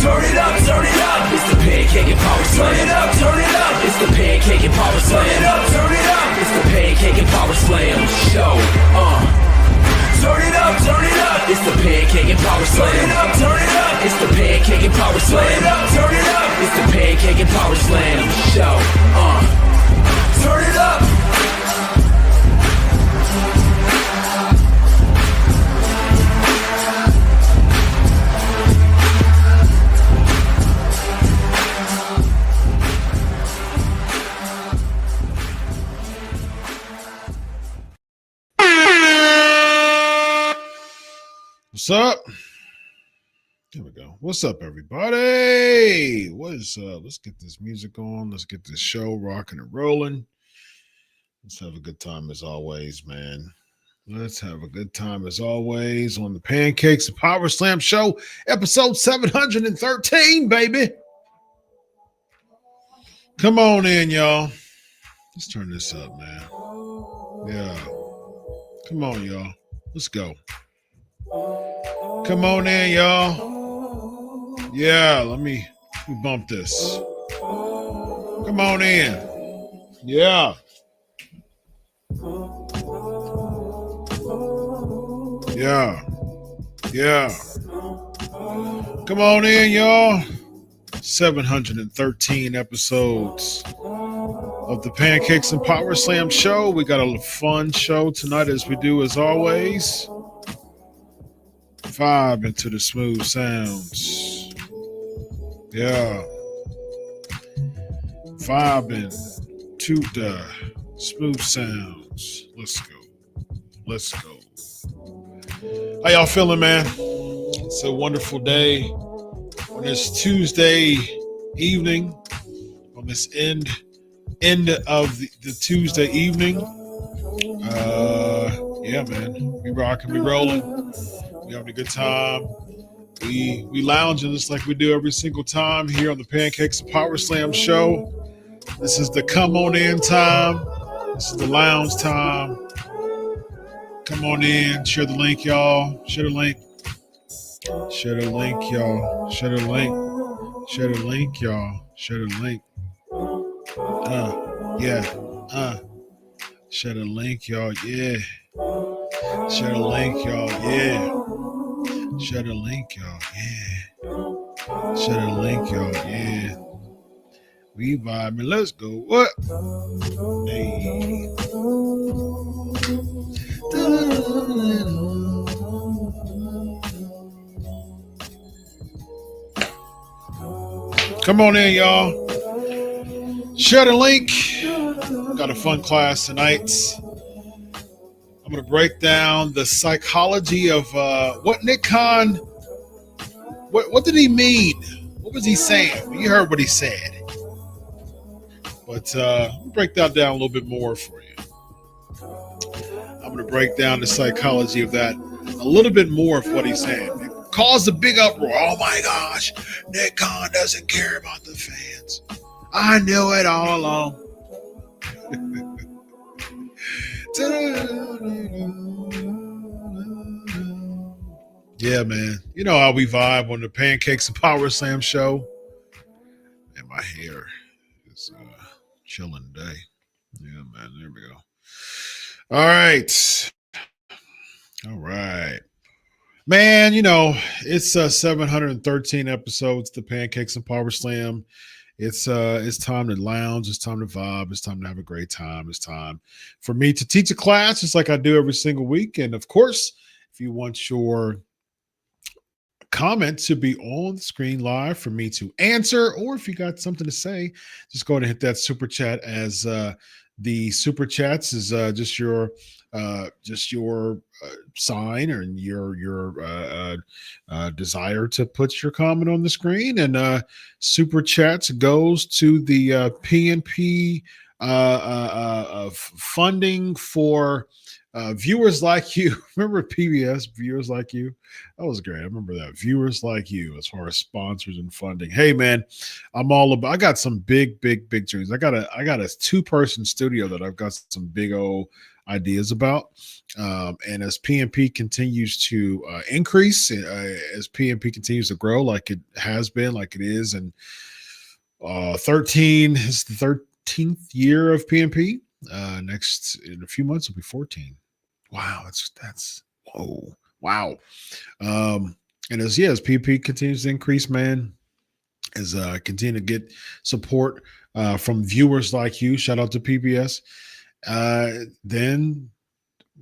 Turn it up, turn it up. It's the pancake and power slam. Turn it up, turn it up. It's the pancake and power slam. Turn it up, turn it up. It's the pancake and power slam show. Turn it up, turn it up. It's the pancake and power slam. Turn it up, turn it up. It's the pancake and power slam. Turn it up, turn it up. It's the pancake and power slam show. Turn it up. What's up? There we go. What's up, everybody? What is up? Let's get this music on. Let's get this show rocking and rolling. Let's have a good time as always, man. Let's have a good time as always on the Pancakes and Power Slam Show, episode 713, baby. Come on in, y'all. Let's turn this up, man. Yeah. Come on, y'all. Let's go. Come on in, y'all. Yeah, let me bump this. Come on in. Yeah. Yeah. Yeah. Come on in, y'all. 713 episodes of the Pancakes and Power Slam Show. We got a fun show tonight, as we do as always. Vibe into the smooth sounds. Yeah. Vibing to the smooth sounds. Let's go. Let's go. How y'all feeling, man? It's a wonderful day on this Tuesday evening, on this end of the Tuesday evening. Yeah, man. We rocking, we rolling. We having a good time. We lounging just like we do every single time here on the Pancakes and Power Slam Show. This is the come on in time. This is the lounge time. Come on in. Share the link, y'all. Share the link. Share the link, y'all. Share the link. Share the link, y'all. Share the link. Yeah. Share the link, y'all. Yeah. Share the link, y'all. Yeah. Share the link, y'all. Yeah. Share the link, y'all. Yeah. We vibing. Let's go. What? Hey. Come on in, y'all. Share the link. Got a fun class tonight. I'm going to break down the psychology of what Nick Khan, what did he mean? What was he saying? You heard what he said. But we'll break that down a little bit more for you. I'm going to break down the psychology of that a little bit more of what he's saying. It caused a big uproar. Oh my gosh, Nick Khan doesn't care about the fans. I knew it all along. Yeah, man. You know how we vibe on the Pancakes and Power Slam Show. And my hair is chilling today. Yeah, man. There we go. All right. All right. Man, you know, it's 713 episodes, the Pancakes and Power Slam. It's time to lounge. It's time to vibe. It's time to have a great time. It's time for me to teach a class just like I do every single week. And of course, if you want your comment to be on the screen live for me to answer, or if you got something to say, just go ahead and hit that super chat, as the super chats is just your sign or your desire to put your comment on the screen. And super chats goes to the PNP funding for Viewers like you. Remember PBS, Viewers Like You? That was great. I remember that. Viewers Like You, as far as sponsors and funding. Hey man, I got some big dreams. I got a 2-person studio that I've got some big old ideas about. And as PNP continues to increase, as PNP continues to grow like it has been, like it is, and 13 is the 13th year of PNP. Next in a few months will be 14. Wow, that's whoa, wow. And as PNP continues to increase, man, as continue to get support from viewers like you, shout out to PBS. Then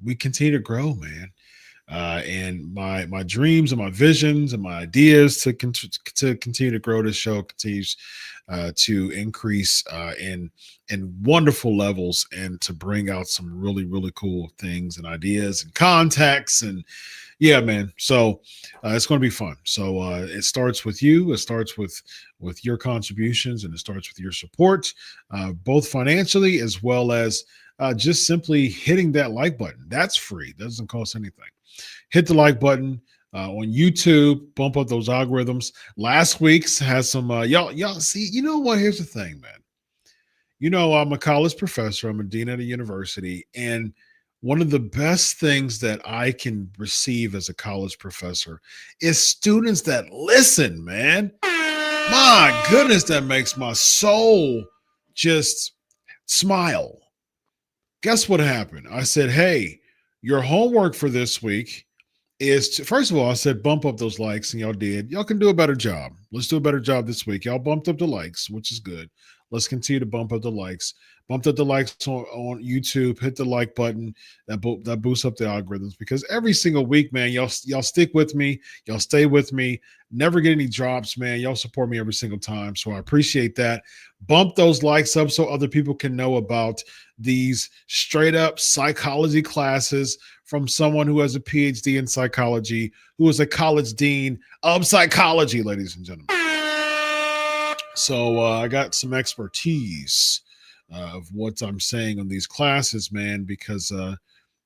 we continue to grow, man. And my dreams and my visions and my ideas to continue to grow this show continues to increase in wonderful levels, and to bring out some really cool things and ideas and contacts, and yeah, man. So it's going to be fun. So it starts with you. It starts with your contributions, and it starts with your support, both financially as well as just simply hitting that like button. That's free. Doesn't cost anything. Hit the like button on YouTube. Bump up those algorithms. Last week's has some y'all see. You know what? Here's the thing, man. You know, I'm a college professor. I'm a dean at a university, and one of the best things that I can receive as a college professor is students that listen, man. My goodness, that makes my soul just smile. Guess what happened? I said, hey, your homework for this week is to, first of all, I said, bump up those likes, and y'all did. Y'all can do a better job. Let's do a better job this week. Y'all bumped up the likes, which is good. Let's continue to bump up the likes. Bumped up the likes on YouTube. Hit the like button. That boosts up the algorithms, because every single week, man, y'all stick with me. Y'all stay with me. Never get any drops, man. Y'all support me every single time, so I appreciate that. Bump those likes up so other people can know about these straight up psychology classes from someone who has a PhD in psychology, who is a college dean of psychology, ladies and gentlemen. So I got some expertise of what I'm saying on these classes, man, because I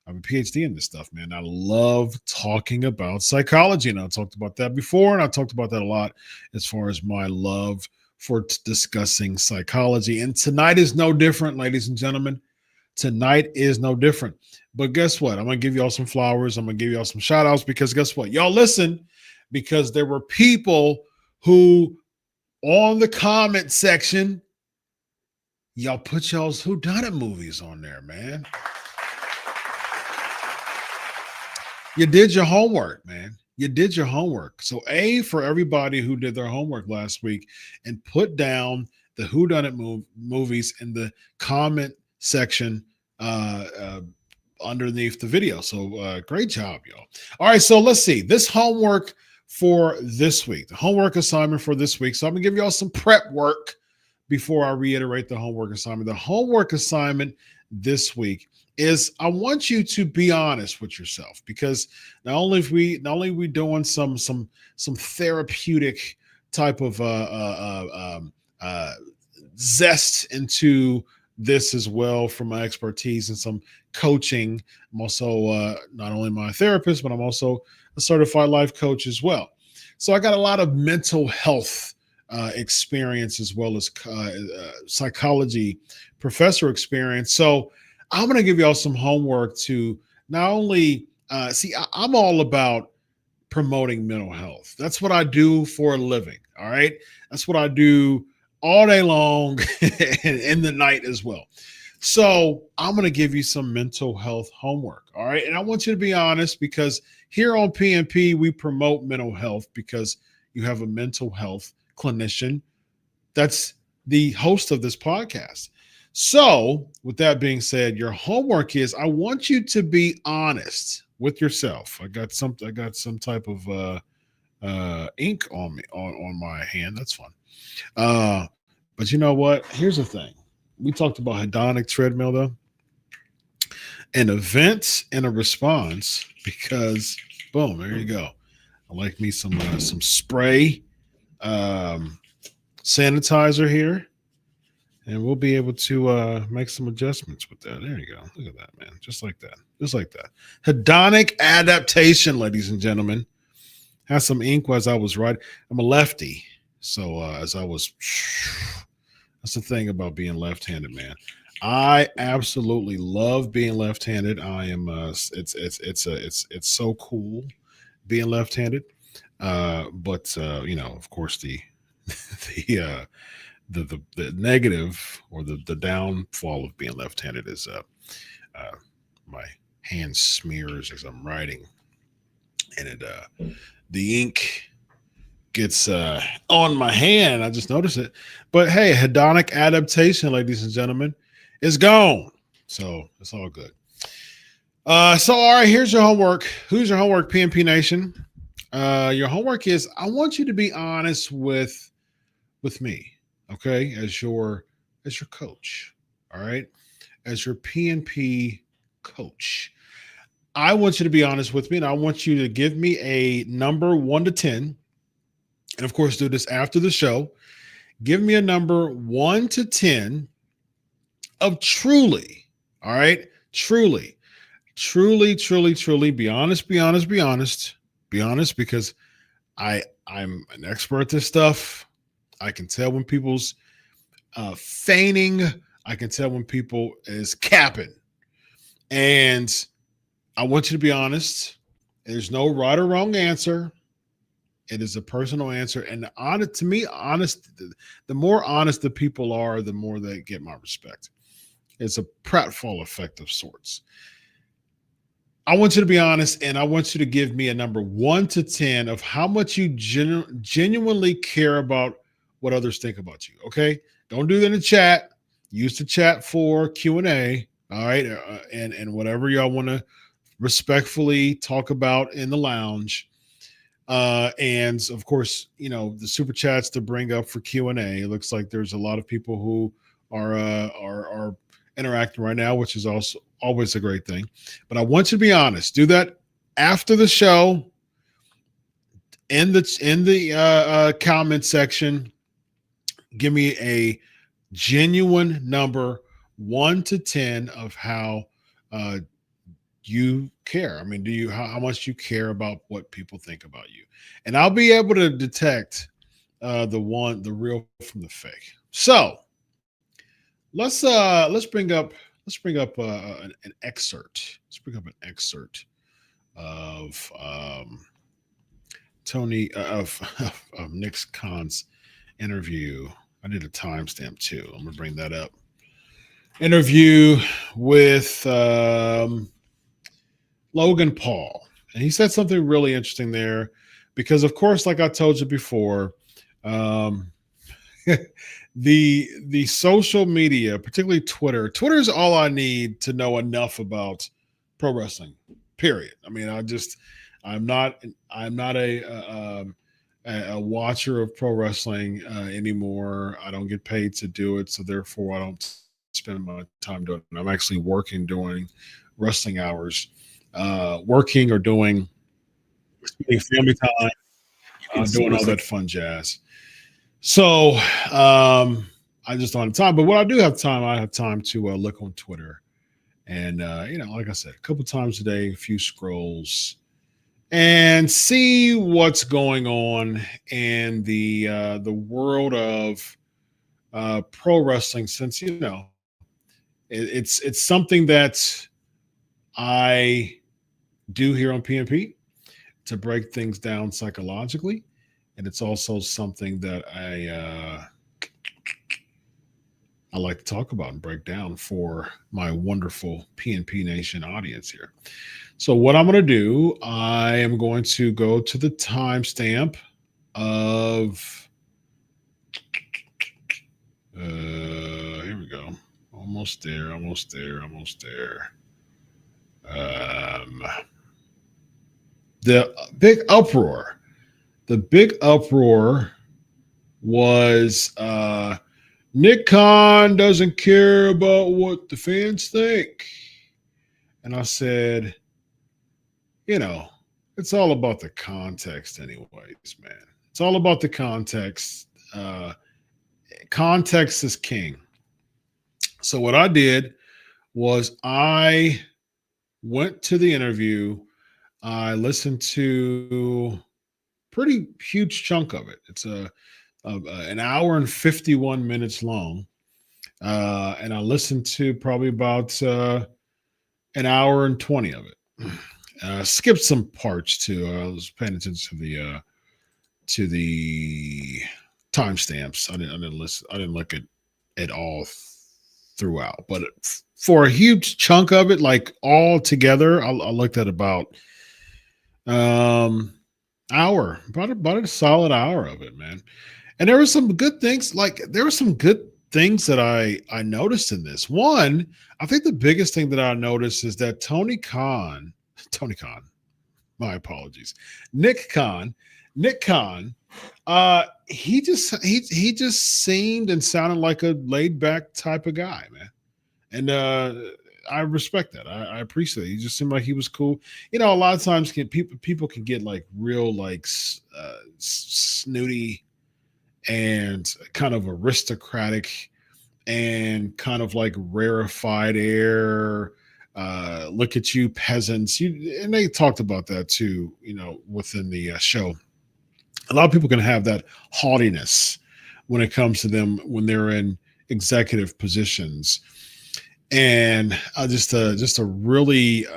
have a PhD in this stuff, man. I love talking about psychology, and I talked about that before, and I talked about that a lot as far as my love for discussing psychology. And tonight is no different, ladies and gentlemen. Tonight is no different. But guess what? I'm going to give y'all some flowers. I'm going to give y'all some shout outs, because guess what? Y'all listen, because there were people who on the comment section, y'all put y'all's whodunit movies on there, man. You did your homework, man. You did your homework. So A, for everybody who did their homework last week and put down the whodunit movies in the comment section underneath the video. So great job, y'all. All right, so let's see. This homework for this week, the homework assignment for this week. So I'm going to give y'all some prep work before I reiterate the homework assignment. The homework assignment this week is, I want you to be honest with yourself, because not only are we doing some therapeutic type of zest into this as well from my expertise and some coaching. I'm also not only my therapist, but I'm also a certified life coach as well. So I got a lot of mental health experience, as well as psychology professor experience. So I'm going to give y'all some homework to not only I'm all about promoting mental health. That's what I do for a living. All right. That's what I do all day long and in the night as well. So I'm going to give you some mental health homework. All right. And I want you to be honest, because here on PNP, we promote mental health because you have a mental health clinician that's the host of this podcast. So with that being said, your homework is, I want you to be honest with yourself. I got some type of ink on me on my hand. That's fun. But you know what? Here's the thing. We talked about hedonic treadmill, though. An event and a response, because boom, there you go. I like me some spray sanitizer here. and we'll be able to make some adjustments with that. There you go. Look at that, man. Just like that. Just like that. Hedonic adaptation, ladies and gentlemen. Had some ink as I was writing. I'm a lefty, so as I was, that's the thing about being left-handed, man. I absolutely love being left-handed. I am. It's so cool being left-handed. But of course, the the the negative or the downfall of being left-handed is my hand smears as I'm writing, and the ink gets on my hand. I just noticed it. But hey, hedonic adaptation, ladies and gentlemen, is gone. So it's all good. So all right, here's your homework. Who's your homework, PNP Nation? Your homework is I want you to be honest with me, okay, as your coach. All right, as your PNP coach. I want you to be honest with me, and I want you to give me a number 1 to 10. And of course, do this after the show. Give me a number 1 to 10 of truly, all right? Truly, be honest, because I'm an expert at this stuff. I can tell when people's feigning. I can tell when people is capping. And I want you to be honest. There's no right or wrong answer. It is a personal answer. And to me, the more honest the people are, the more they get my respect. It's a pratfall effect of sorts. I want you to be honest, and I want you to give me a number 1 to 10 of how much you genuinely care about what others think about you. Okay? Don't do that in the chat. Use the chat for Q&A. All right? And whatever y'all want to respectfully talk about in the lounge. And of course, the super chats to bring up for Q&A. It looks like there's a lot of people who are interacting right now, which is also always a great thing. But I want you to be honest. Do that after the show in the comment section. Give me a genuine number 1 to 10 of how you care. I mean, how much you care about what people think about you, and I'll be able to detect the real from the fake. So let's bring up an excerpt. Let's bring up an excerpt of Tony of Nick Khan's interview. I did a timestamp too. I'm gonna bring that up. Interview with Logan Paul. And he said something really interesting there because, of course, like I told you before, the social media, particularly Twitter is all I need to know enough about pro wrestling, period. I mean, I'm not a watcher of pro wrestling anymore. I don't get paid to do it. So therefore I don't spend my time doing it. I'm actually working during wrestling hours. Working or doing family time, doing all that fun jazz. So I just don't have time. But when I do have time, I have time to look on Twitter. And, like I said, a couple times a day, a few scrolls, and see what's going on in the world of pro wrestling, since, it's something that I do here on PNP to break things down psychologically. And it's also something that I like to talk about and break down for my wonderful PNP Nation audience here. So what I'm going to do, I am going to go to the timestamp of, here we go. Almost there. The big uproar. The big uproar was Nick Khan doesn't care about what the fans think. And I said, it's all about the context anyways, man. It's all about the context. Context is king. So what I did was I went to the interview. I listened to pretty huge chunk of it. It's an hour and 51 minutes long. And I listened to probably about an hour and 20 of it. Skipped some parts too. I was paying attention to the timestamps. I didn't listen. I didn't look at it all throughout. But for a huge chunk of it, like all together, I looked at about hour, about a solid hour of it, man. And there were some good things. Like there were some good things that I noticed in this. One, I think the biggest thing that I noticed is that Tony Khan, my apologies, Nick Khan, he just seemed and sounded like a laid back type of guy, man. And I respect that. I appreciate it. He just seemed like he was cool. You know, a lot of times people can get like real like snooty and kind of aristocratic and kind of like rarefied air. Look at you, peasants. And they talked about that too, you know, within the show. A lot of people can have that haughtiness when it comes to them when they're in executive positions, and just a really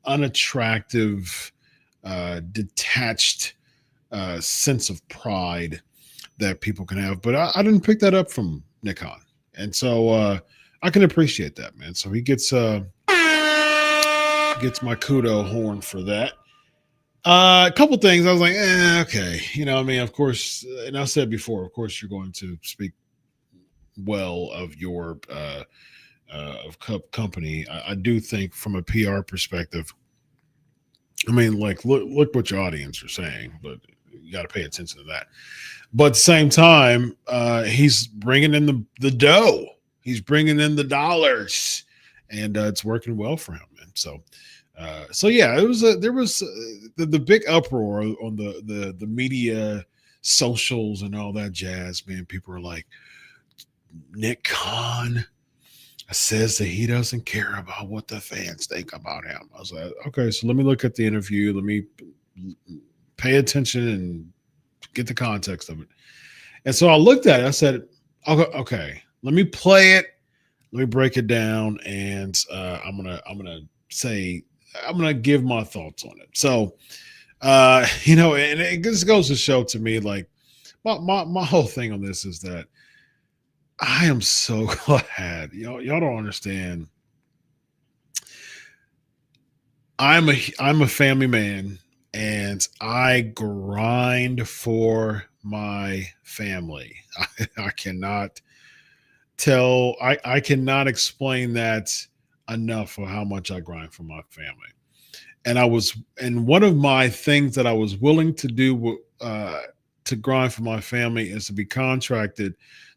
unattractive, detached sense of pride that people can have. But I didn't pick that up from Nick Khan, and so I can appreciate that, man. So he gets my kudo horn for that. A couple things I was like, okay, you know, I mean, of course, and I said before, of course, you're going to speak well of your company. I do think from a PR perspective, I mean, like, look what your audience are saying, but you got to pay attention to that. But at the same time, he's bringing in the dough. He's bringing in the dollars, and it's working well for him. And so yeah, there was the big uproar on the media, socials, and all that jazz. Man, people are like, Nick Khan says that he doesn't care about what the fans think about him. I was like, okay, so let me look at the interview. Let me pay attention and get the context of it. And so I looked at it. I said, okay, let me play it. Let me break it down, and I'm gonna give my thoughts on it. So, you know, and it just goes to show to me, like, my whole thing on this is that I am so glad. Y'all don't understand. I'm a family man, and I grind for my family. I cannot cannot explain that enough for how much I grind for my family. And one of my things that I was willing to do to grind for my family is to be contracted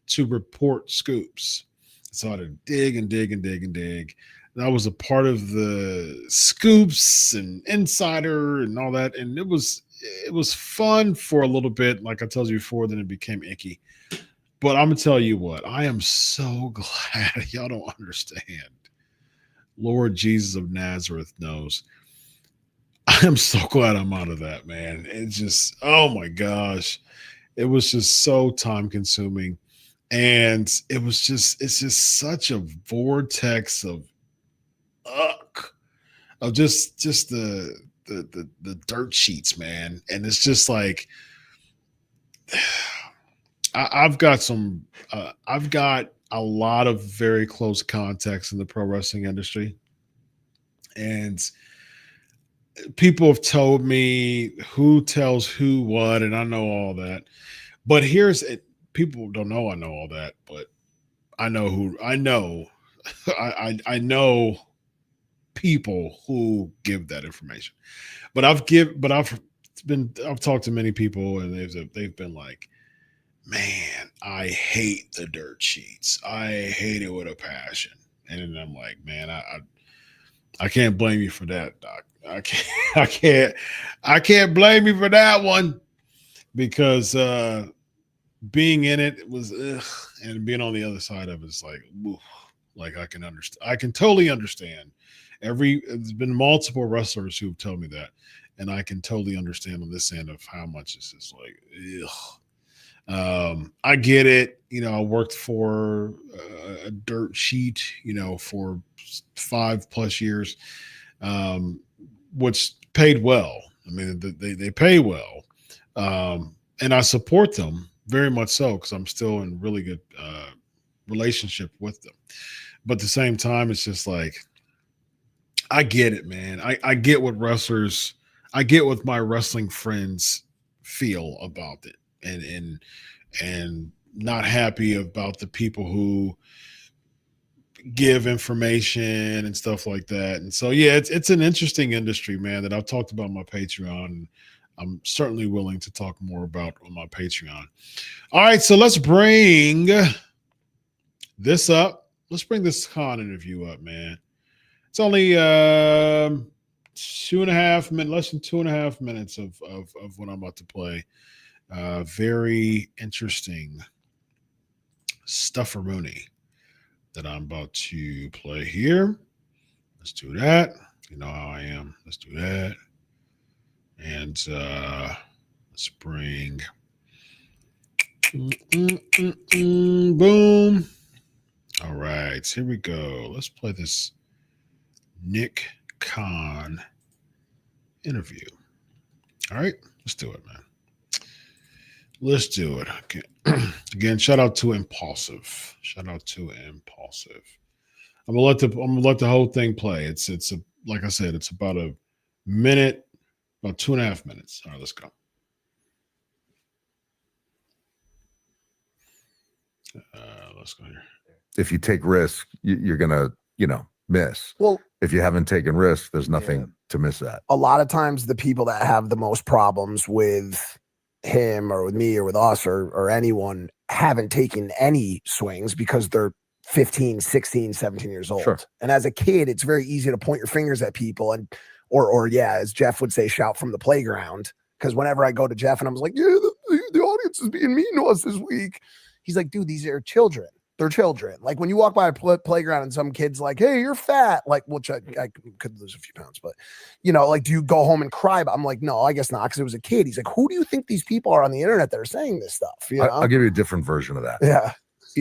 to report scoops. So I had to dig and dig and dig and dig. And I was a part of the scoops and insider and all that. And it was fun for a little bit, like I told you before, then it became icky. But I'm gonna tell you what, I am so glad. Y'all don't understand. Lord Jesus of Nazareth knows. I am so glad I'm out of that, man. It's just, oh my gosh. It was just so time consuming. And it's just such a vortex of just the dirt sheets, man. And it's just like, I've got a lot of very close contacts in the pro wrestling industry, and people have told me who tells who what, and I know all that. But here's it: people don't know I know all that, but I know who I know. I know people who give that information. But I've talked to many people, and they've been like, man, I hate the dirt sheets. I hate it with a passion. And then I'm like, man, I can't blame you for that, Doc. I can't blame you for that one, because being in it was, and being on the other side of it is like, oof, like I can understand. I can totally understand. There's been multiple wrestlers who've told me that, and I can totally understand on this end of how much it's just like, I get it. I worked for a dirt sheet, for 5+ years, which paid well. I mean, they pay well. And I support them very much so because I'm still in really good relationship with them. But at the same time, it's just like, I get it, man. I get what my wrestling friends feel about it, and not happy about the people who give information and stuff like that. And so, yeah, it's an interesting industry, man, that I've talked about on my Patreon. I'm certainly willing to talk more about on my Patreon. All right, so let's bring this up. Let's bring this Khan interview up, man. It's only 2.5 minutes, less than 2.5 minutes of what I'm about to play. Very interesting stufferoony that I'm about to play here. Let's do that. You know how I am. Let's do that. And let's bring boom. All right, here we go. Let's play this Nick Khan interview. All right, let's do it, man. Let's do it. Okay. Again, shout out to ImPAULsive. Shout out to ImPAULsive. I'm gonna let the whole thing play. It's like I said, it's about a minute, about 2.5 minutes. All right, let's go. Let's go here. If you take risk, you're gonna, miss. Well, if you haven't taken risk, there's nothing to miss that. A lot of times the people that have the most problems with him or with me or with us or anyone haven't taken any swings because they're 15, 16, 17 years old. Sure. And as a kid, it's very easy to point your fingers at people or as Jeff would say, shout from the playground. Because whenever I go to Jeff and I'm like, the audience is being mean to us this week. He's like, dude, these are children. They're children. Like when you walk by a playground and some kid's like, hey, you're fat. Like, which I could lose a few pounds, but like, do you go home and cry? But I'm like, no, I guess not. Cause it was a kid. He's like, who do you think these people are on the internet that are saying this stuff? I'll give you a different version of that. Yeah.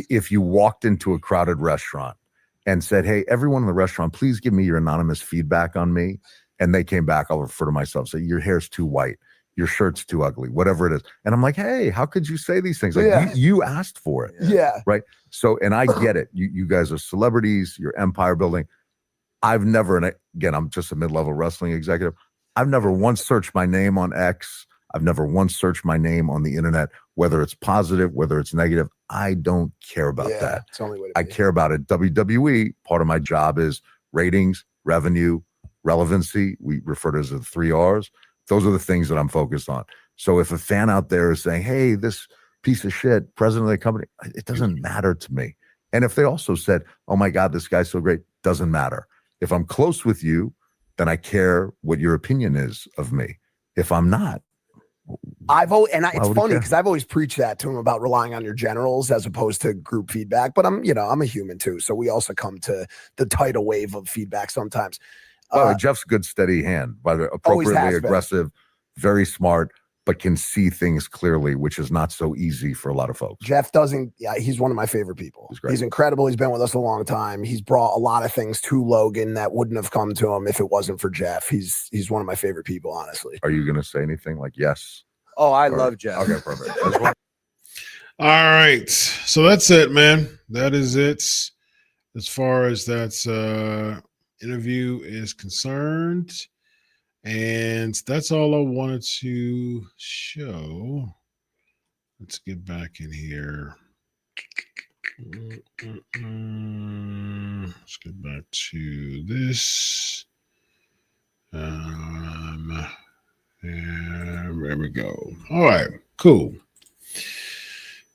If you walked into a crowded restaurant and said, hey, everyone in the restaurant, please give me your anonymous feedback on me. And they came back, I'll refer to myself, say, your hair's too white. Your shirt's too ugly, whatever it is. And I'm like, hey, how could you say these things? Like you asked for it. Yeah. Right. So, and I get it. You guys are celebrities, you're empire building. I've never, and again, I'm just a mid-level wrestling executive. I've never once searched my name on X. I've never once searched my name on the internet, whether it's positive, whether it's negative. I don't care about that. It's the only way to I care about it. WWE, part of my job is ratings, revenue, relevancy. We refer to it as the 3 R's. Those are the things that I'm focused on. So if a fan out there is saying, hey, this piece of shit, president of the company, it doesn't matter to me. And if they also said, oh my God, this guy's so great, doesn't matter. If I'm close with you, then I care what your opinion is of me. If I'm not, it's funny because I've always preached that to him about relying on your generals as opposed to group feedback. But I'm a human too. So we also come to the tidal wave of feedback sometimes. Jeff's a good steady hand, by the way, appropriately aggressive, very smart, but can see things clearly, which is not so easy for a lot of folks. Jeff he's one of my favorite people. He's incredible. He's been with us a long time. He's brought a lot of things to Logan that wouldn't have come to him if it wasn't for Jeff. He's one of my favorite people, honestly. Are you going to say anything like yes? Oh, I love Jeff. Okay, perfect. All right. So that's it, man. That is it. As far as that interview is concerned. And that's all I wanted to show. Let's get back in here. Let's get back to this. And there we go. All right, cool.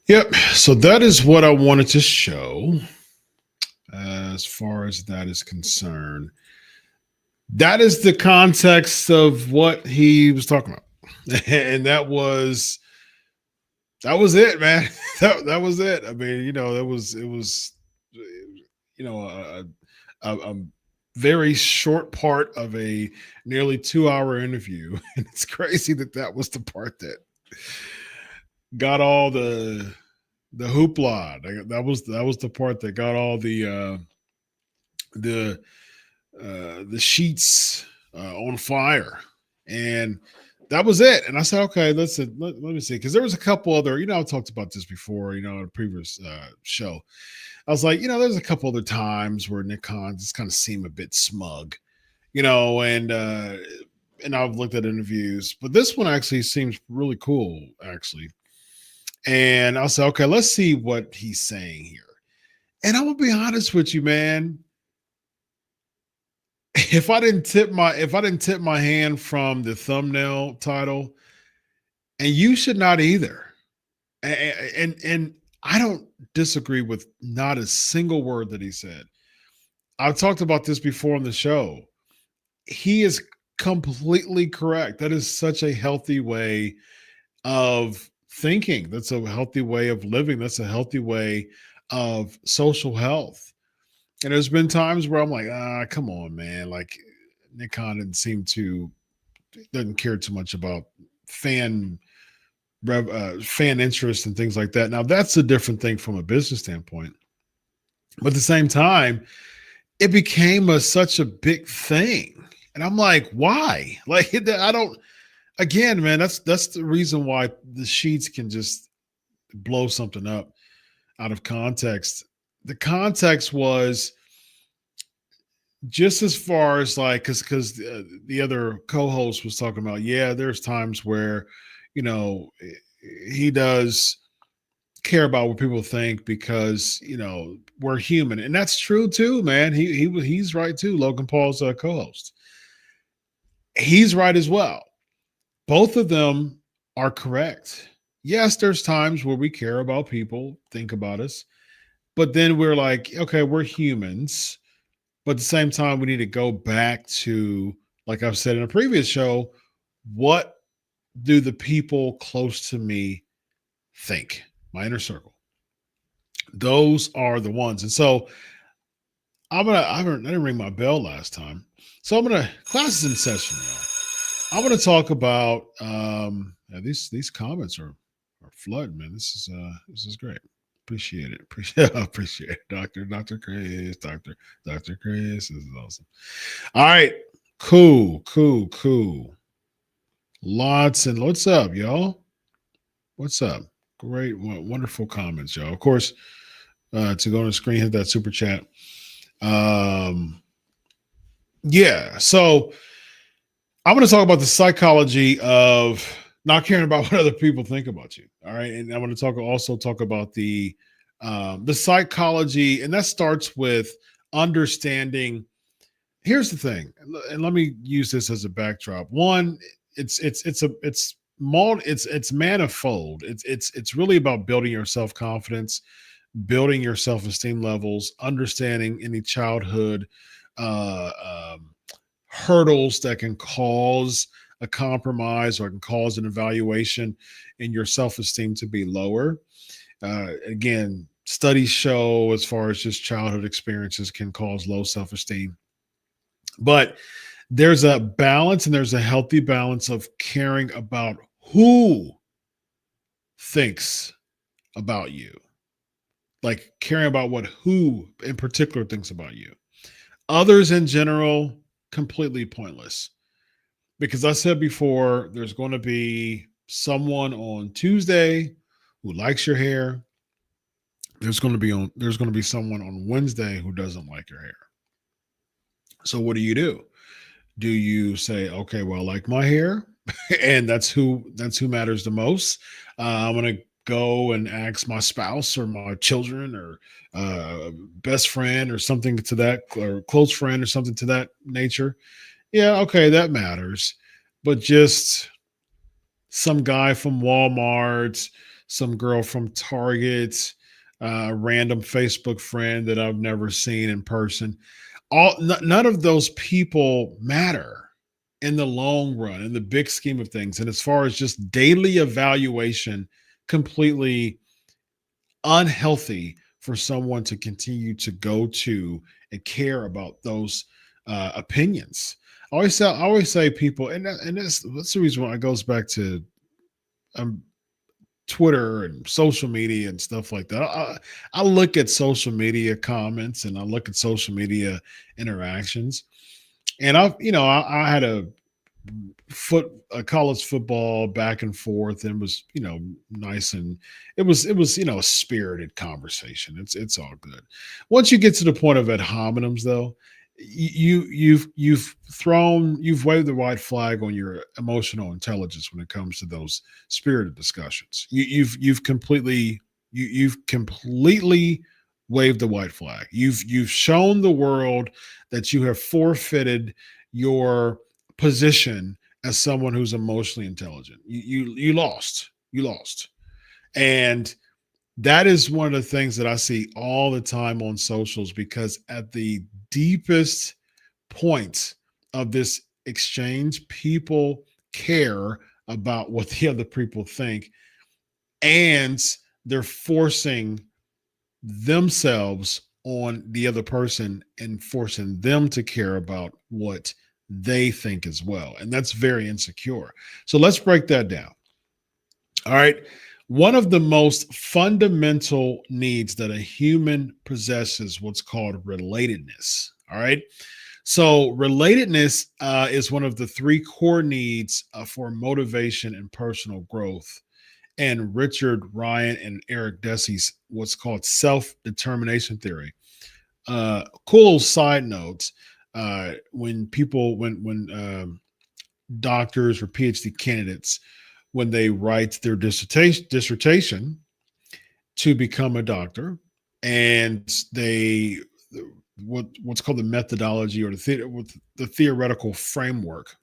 Yep. So that is what I wanted to show as far as that is concerned. That is the context of what he was talking about. And that was That was it, man. That was it. I mean, it was a very short part of a nearly 2-hour interview, and it's crazy that was the part that got all the hoopla. That was the part that got all the sheets on fire, and that was it. And I said, okay, let me see, because there was a couple other, I talked about this before, in a previous show. I was like, there's a couple other times where Nick Khan just kind of seemed a bit smug, and I've looked at interviews, but this one actually seems really cool, actually. And I said, okay, let's see what he's saying here. And I'm gonna be honest with you, man. If I didn't tip my hand from the thumbnail title, and you should not either. And I don't disagree with not a single word that he said. I've talked about this before on the show. He is completely correct. That is such a healthy way of thinking. That's a healthy way of living. That's a healthy way of social health. And there's been times where I'm like, come on, man. Like, Nick Khan doesn't care too much about fan interest and things like that. Now, that's a different thing from a business standpoint. But at the same time, it became such a big thing. And I'm like, why? Like, I don't, again, man, that's the reason why the sheets can just blow something up out of context. The context was just as far as like, because the other co-host was talking about, there's times where, he does care about what people think because, we're human. And that's true too, man. He's right too. Logan Paul's co-host. He's right as well. Both of them are correct. Yes, there's times where we care about people, think about us, but then we're like, okay, we're humans. But at the same time, we need to go back to, like I've said in a previous show, what do the people close to me think? My inner circle. Those are the ones. And so I didn't ring my bell last time. So class is in session, y'all. I'm going to talk about these comments are flooding, man. This is great. Appreciate it. Appreciate it. Dr. Chris. Dr. Chris. This is awesome. All right. Cool. Lots and what's up, y'all? What's up? Great, wonderful comments, y'all. Of course, to go on the screen, hit that super chat. So I'm going to talk about the psychology of not caring about what other people think about you. All right. And I'm going to also talk about the psychology, and that starts with understanding. Here's the thing, and let me use this as a backdrop. One, it's manifold. It's really about building your self-confidence, building your self-esteem levels, understanding any childhood hurdles that can cause a compromise or can cause an evaluation in your self-esteem to be lower. Again, studies show as far as just childhood experiences can cause low self-esteem. But there's a balance, and there's a healthy balance of caring about who thinks about you. Like caring about what who in particular thinks about you. Others in general, completely pointless. Because I said before, there's going to be someone on Tuesday who likes your hair. There's going to be someone on Wednesday who doesn't like your hair. So what do? Do you say, okay, well, I like my hair, and that's who matters the most? I'm going to go and ask my spouse or my children or best friend or something to that, or close friend or something to that nature. Yeah, okay, that matters. But just some guy from Walmart, some girl from Target, a random Facebook friend that I've never seen in person. None of those people matter in the long run, in the big scheme of things. And as far as just daily evaluation completely unhealthy for someone to continue to go to and care about those opinions. I always say people, and that's the reason why it goes back to um, Twitter and social media and stuff like that. I look at social media comments and I look at social media interactions, and I had a college football back and forth, and it was nice, and it was a spirited conversation. It's all good. Once you get to the point of ad hominems, though, you've waved the white flag on your emotional intelligence when it comes to those spirited discussions. You've completely waved the white flag. You've shown the world that you have forfeited your position as someone who's emotionally intelligent. You lost. And that is one of the things that I see all the time on socials, because at the deepest points of this exchange, people care about what the other people think, and they're forcing themselves on the other person and forcing them to care about what they think as well. And that's very insecure. So let's break that down. All right. One of the most fundamental needs that a human possesses, what's called relatedness. All right. So relatedness is one of the three core needs for motivation and personal growth. And Richard Ryan and Eric Dessie's what's called self-determination theory. Cool side notes. When doctors or PhD candidates, when they write their dissertation to become a doctor, and what's called the methodology or the theoretical framework.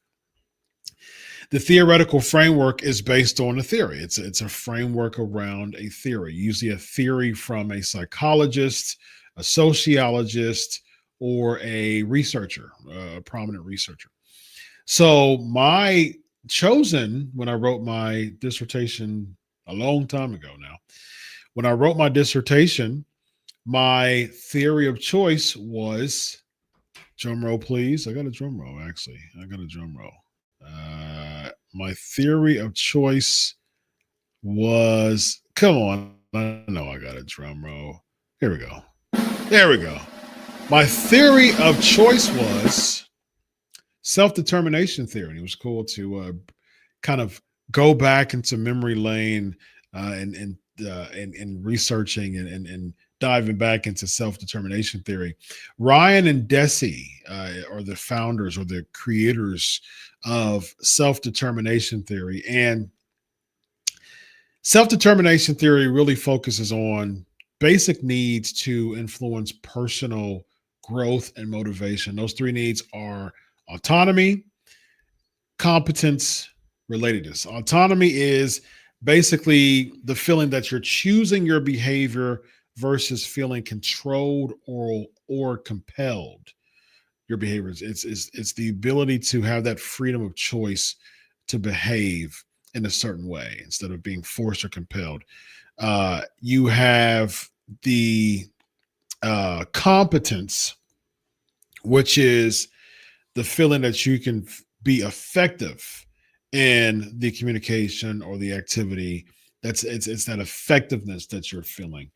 The theoretical framework is based on a theory. It's a framework around a theory, usually a theory from a psychologist, a sociologist, or a researcher, a prominent researcher. So when I wrote my dissertation a long time ago now, when I wrote my dissertation, my theory of choice was, drum roll, please. I got a drum roll, actually. My theory of choice was, come on, I know I got a drum roll. Here we go. There we go. My theory of choice was self-determination theory. It was cool to kind of go back into memory lane and researching and diving back into self-determination theory. Ryan and Dessie are the founders or the creators of self-determination theory. And self-determination theory really focuses on basic needs to influence personal growth and motivation. Those three needs are autonomy, competence, relatedness. Autonomy is basically the feeling that you're choosing your behavior versus feeling controlled or compelled. Your behaviors. It's the ability to have that freedom of choice to behave in a certain way instead of being forced or compelled. You have the competence, which is the feeling that you can be effective in the communication or the activity. It's that effectiveness that you're feeling.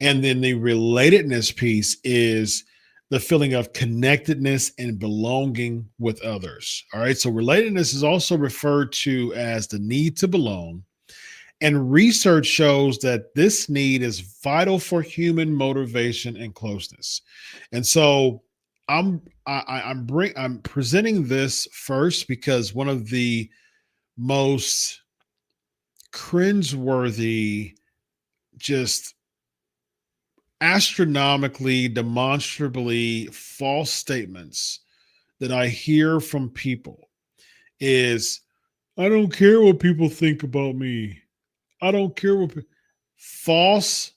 And then the relatedness piece is the feeling of connectedness and belonging with others. All right. So relatedness is also referred to as the need to belong. And research shows that this need is vital for human motivation and closeness. And so I'm presenting this first because one of the most cringeworthy, just astronomically, demonstrably false statements that I hear from people is, I don't care what people think about me. I don't care what false.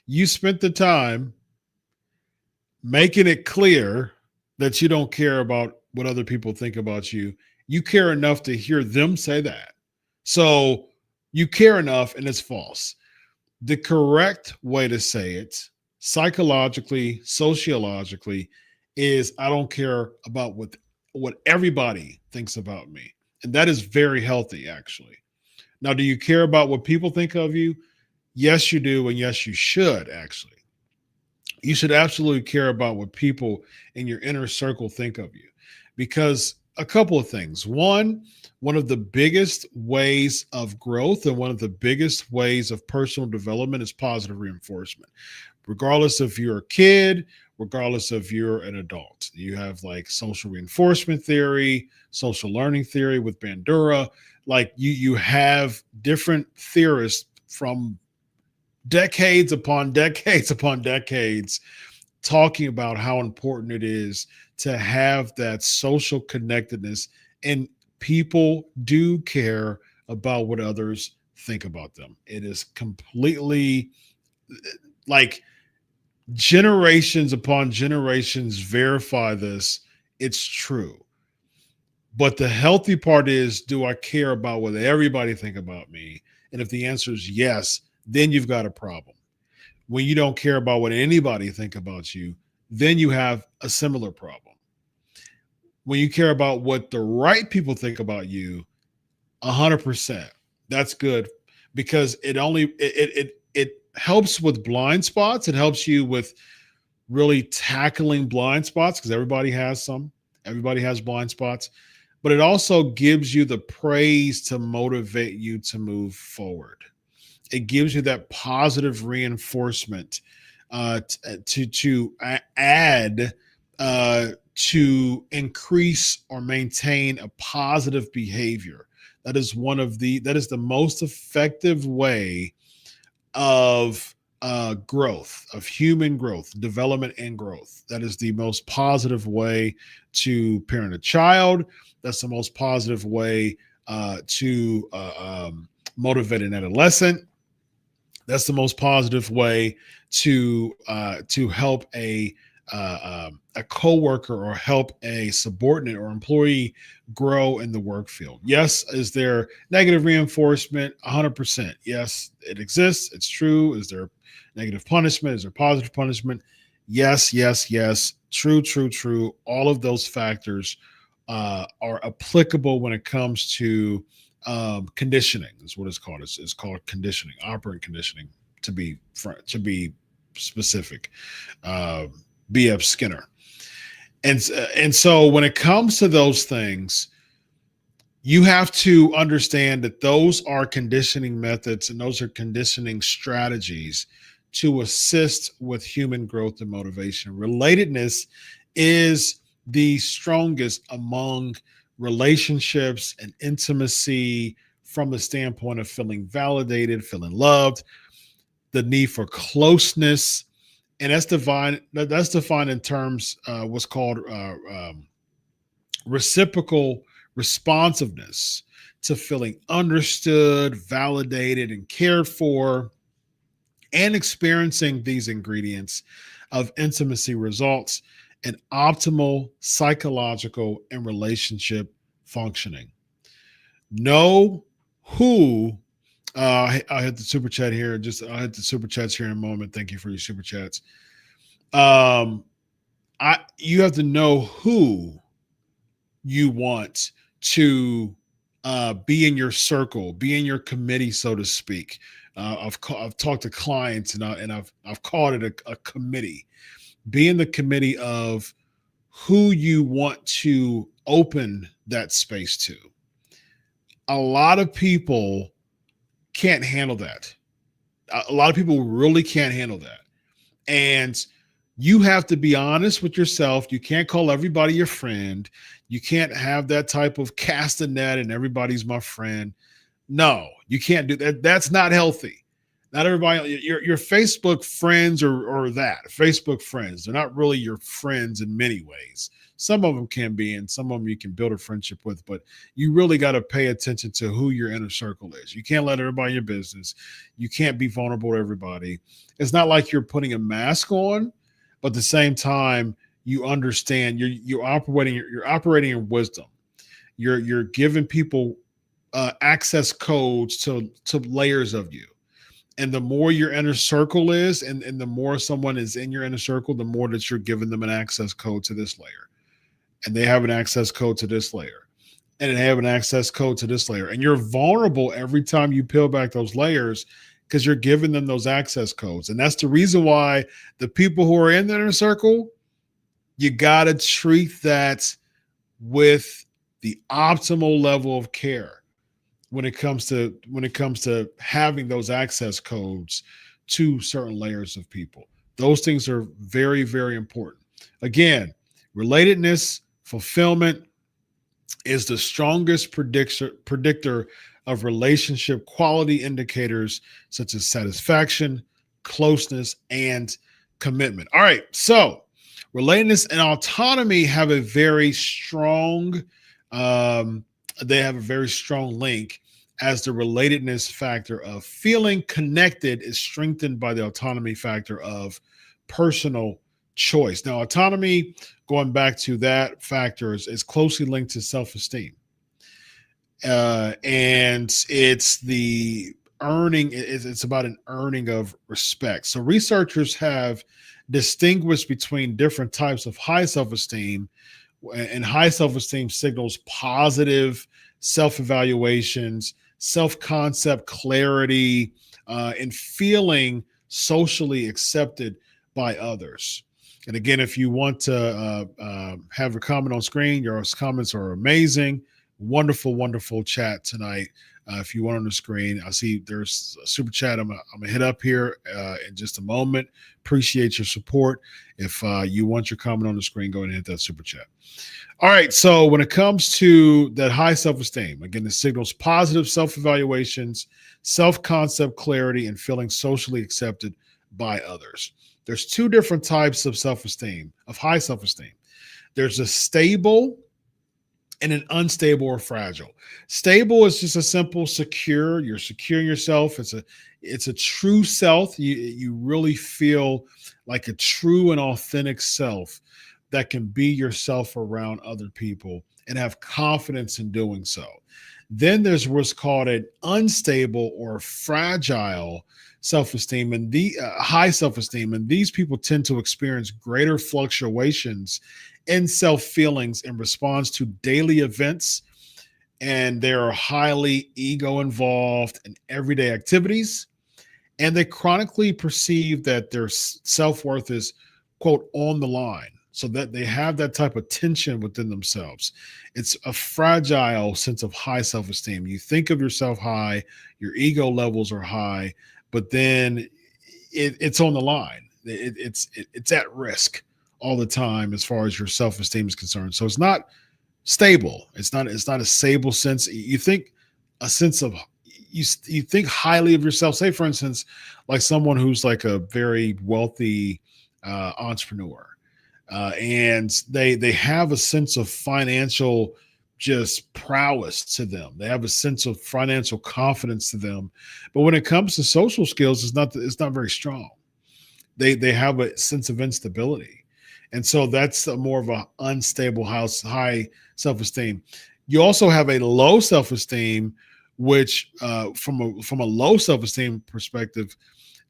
You spent the time making it clear that you don't care about what other people think about you. You care enough to hear them say that. So You care enough, and it's false. The correct way to say it, psychologically, sociologically, is I don't care about what everybody thinks about me. And that is very healthy, actually. Now, do you care about what people think of you? Yes, you do. And yes, you should, actually. You should absolutely care about what people in your inner circle think of you, because a couple of things. One of the biggest ways of growth and one of the biggest ways of personal development is positive reinforcement. Regardless if you're a kid, regardless if you're an adult, you have like social reinforcement theory, social learning theory with Bandura. Like you have different theorists from decades upon decades upon decades talking about how important it is to have that social connectedness, and people do care about what others think about them. It is completely like generations upon generations verify this. It's true. But the healthy part is, do I care about what everybody think about me? And if the answer is yes, then you've got a problem. When you don't care about what anybody think about you, then you have a similar problem. When you care about what the right people think about you, 100%, that's good, because it helps with blind spots. It helps you with really tackling blind spots, because everybody has some. Everybody has blind spots. But it also gives you the praise to motivate you to move forward. It gives you that positive reinforcement to add to increase or maintain a positive behavior. That is the most effective way of growth, of human growth, development and growth. That is the most positive way to parent a child. That's the most positive way to motivate an adolescent. That's the most positive way to help a coworker or help a subordinate or employee grow in the work field. Yes, is there negative reinforcement? 100%. Yes, it exists. It's true. Is there negative punishment? Is there positive punishment? Yes, yes, yes. True, true, true. All of those factors are applicable when it comes to conditioning. Is what it's called. It's called conditioning, operant conditioning, to be specific. B.F. Skinner. And so when it comes to those things, you have to understand that those are conditioning methods and those are conditioning strategies to assist with human growth and motivation. Relatedness is the strongest among relationships and intimacy from the standpoint of feeling validated, feeling loved, the need for closeness. And that's defined in terms what's called reciprocal responsiveness to feeling understood, validated, and cared for, and experiencing these ingredients of intimacy results in optimal psychological and relationship functioning. Know who. I'll hit the super chat here. I'll hit the super chats here in a moment. Thank you for your super chats. You have to know who you want to be in your circle, be in your committee, so to speak. I've talked to clients and I've called it a committee. Be in the committee of who you want to open that space to. A lot of people can't handle that. A lot of people really can't handle that. And you have to be honest with yourself. You can't call everybody your friend. You can't have that type of cast a net and everybody's my friend. No, you can't do that. That's not healthy. Not everybody, your Facebook friends or that. Facebook friends, they're not really your friends in many ways. Some of them can be, and some of them you can build a friendship with, but you really got to pay attention to who your inner circle is. You can't let everybody in your business. You can't be vulnerable to everybody. It's not like you're putting a mask on, but at the same time, you understand you're operating in wisdom. You're giving people access codes to layers of you. And the more your inner circle is, and the more someone is in your inner circle, the more that you're giving them an access code to this layer. And they have an access code to this layer. And they have an access code to this layer. And you're vulnerable every time you peel back those layers because you're giving them those access codes. And that's the reason why the people who are in the inner circle, you got to treat that with the optimal level of care when it comes to having those access codes to certain layers of people. Those things are very, very important. Again, relatedness, fulfillment is the strongest predictor of relationship quality indicators such as satisfaction, closeness, and commitment. All right, so relatedness and autonomy have a very strong link, as the relatedness factor of feeling connected is strengthened by the autonomy factor of personal choice. Now, autonomy, going back to that factor, is closely linked to self-esteem. And it's the earning, it's about an earning of respect. So researchers have distinguished between different types of high self-esteem, and high self-esteem signals positive self-evaluations, self-concept clarity, and feeling socially accepted by others. And again, if you want to have a comment on screen, your comments are amazing. Wonderful, wonderful chat tonight. If you want on the screen, I see there's a super chat. I'm gonna hit up here in just a moment. Appreciate your support. If you want your comment on the screen, go ahead and hit that super chat. All right. So when it comes to that high self-esteem, again, it signals positive self-evaluations, self-concept clarity, and feeling socially accepted by others. There's two different types of self-esteem, of high self-esteem. There's a stable and an unstable or fragile. Stable is just a simple secure. You're securing yourself. It's a true self. You really feel like a true and authentic self that can be yourself around other people and have confidence in doing so. Then there's what's called an unstable or fragile self-esteem and the high self-esteem. And these people tend to experience greater fluctuations in self-feelings in response to daily events. And they are highly ego involved in everyday activities. And they chronically perceive that their self-worth is, quote, on the line. So that they have that type of tension within themselves. It's a fragile sense of high self-esteem. You think of yourself high, your ego levels are high, but then it's on the line. It's at risk all the time as far as your self-esteem is concerned. So it's not stable. It's not a stable sense. You think a sense of you think highly of yourself. Say, for instance, like someone who's like a very wealthy entrepreneur. And they have a sense of financial just prowess to them. They have a sense of financial confidence to them. But when it comes to social skills, it's not very strong. They have a sense of instability. And so that's more of an unstable high self-esteem. You also have a low self-esteem, which from a low self-esteem perspective,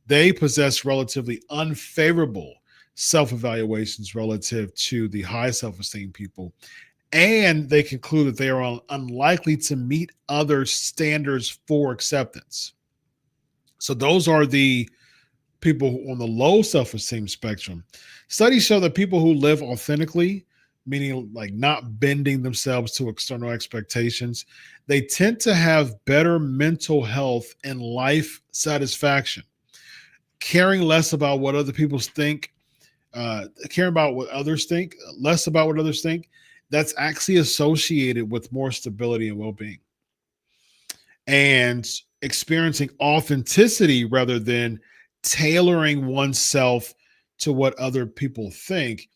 they possess relatively unfavorable self-evaluations relative to the high self-esteem people. And they conclude that they are unlikely to meet other standards for acceptance. So those are the people on the low self-esteem spectrum. Studies show that people who live authentically, meaning like not bending themselves to external expectations, they tend to have better mental health and life satisfaction. Caring less about what other people think, caring about what others think, less about what others think, that's actually associated with more stability and well-being. And experiencing authenticity rather than tailoring oneself to what other people think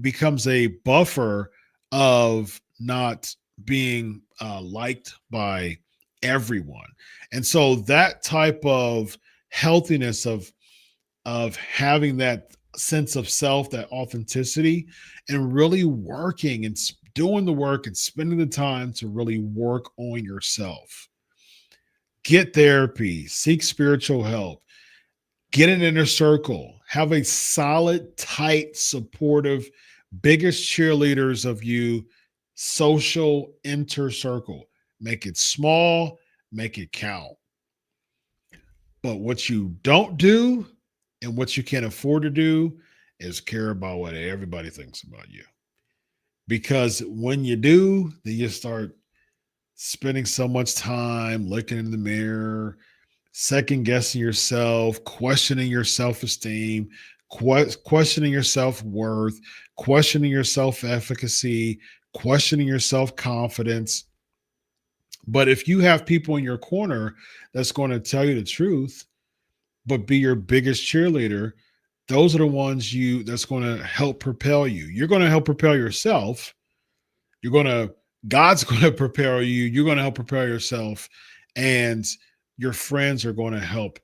becomes a buffer of not being liked by everyone. And so that type of healthiness of having that sense of self, that authenticity, and really working and doing the work and spending the time to really work on yourself. Get therapy, seek spiritual help, get an inner circle, have a solid, tight, supportive, biggest cheerleaders of you, social inner circle. Make it small, make it count. But what you don't do and what you can't afford to do is care about what everybody thinks about you. Because when you do, then you start spending so much time looking in the mirror, second guessing yourself, questioning your self-esteem, questioning your self-worth, questioning your self-efficacy, questioning your self-confidence. But if you have people in your corner that's going to tell you the truth, but be your biggest cheerleader, those are the ones that's going to help propel you. You're going to help propel yourself. God's going to propel you. You're going to help propel yourself, and your friends are going to help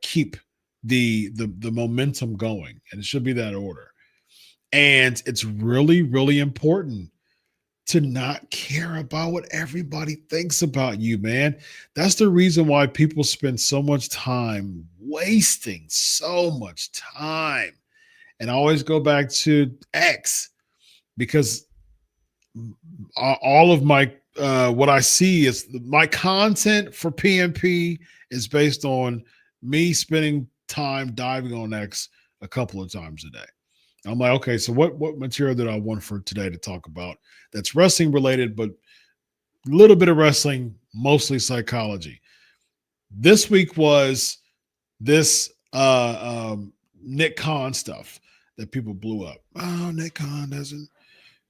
keep the momentum going. And it should be that order. And it's really, really important to not care about what everybody thinks about you, man. That's the reason why people spend so much time wasting so much time. And I always go back to X, because all of my what I see is my content for PMP is based on me spending time diving on X a couple of times a day. I'm like, okay, so what material did I want for today to talk about that's wrestling related, but a little bit of wrestling, mostly psychology. This week was this Nick Khan stuff that people blew up. Oh, Nick Khan doesn't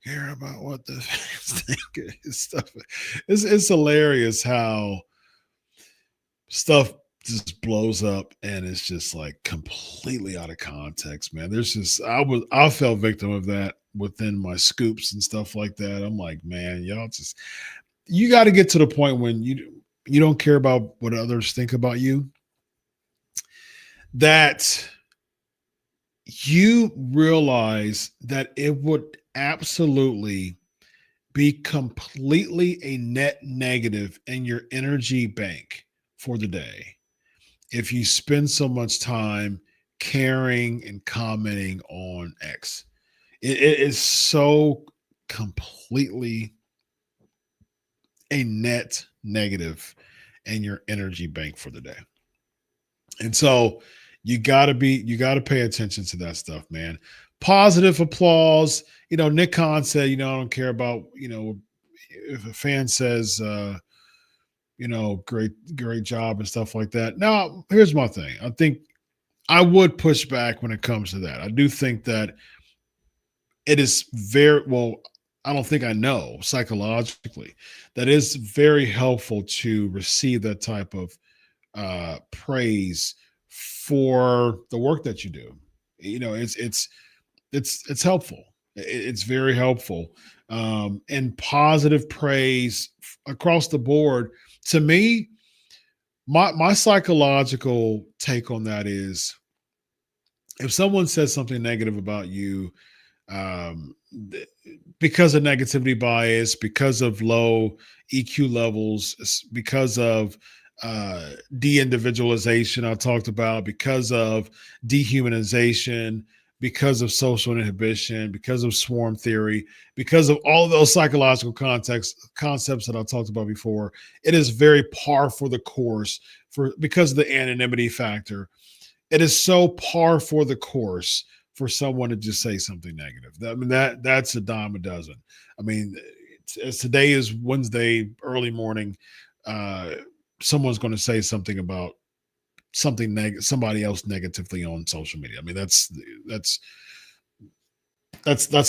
care about what the fans think of his stuff. It's hilarious how stuff just blows up and it's just like completely out of context, man. I fell victim of that within my scoops and stuff like that. I'm like, man, you got to get to the point when you don't care about what others think about you, that you realize that it would absolutely be completely a net negative in your energy bank for the day if you spend so much time caring and commenting on X. It is so completely a net negative in your energy bank for the day. And so you got to pay attention to that stuff, man. Positive applause. Nick Khan said, I don't care about, if a fan says, great job and stuff like that. Now, here's my thing. I think I would push back when it comes to that. I do think that it is I don't think I know psychologically that is very helpful to receive that type of praise for the work that you do. It's helpful. It's very helpful. And positive praise across the board. To me, my psychological take on that is, if someone says something negative about you, because of negativity bias, because of low EQ levels, because of de-individualization I talked about, because of dehumanization, because of social inhibition, because of swarm theory, because of all of those psychological concepts that I talked about before, it is very par for the course because of the anonymity factor. It is so par for the course for someone to just say something negative. That's a dime a dozen. I mean, as today is Wednesday, early morning, someone's going to say something about somebody else negatively on social media. I mean, that's